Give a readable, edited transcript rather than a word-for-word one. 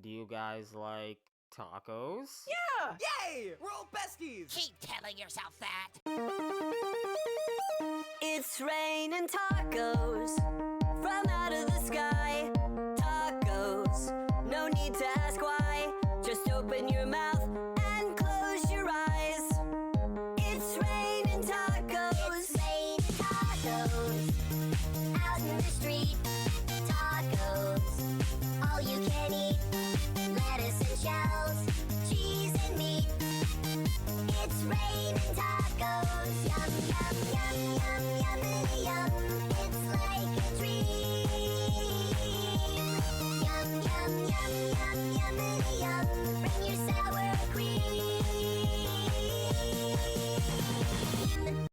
Do you guys like tacos? Yeah! Yay! We're all besties! Keep telling yourself that. It's raining tacos from out of the sky. Tacos, no need to ask why. Just open your mouth and close your eyes. It's raining tacos. It's raining tacos out in the street. Tacos, all you can eat. Lettuce and shells, cheese and meat. It's raining tacos. Yum, yum, yum, yum, yum.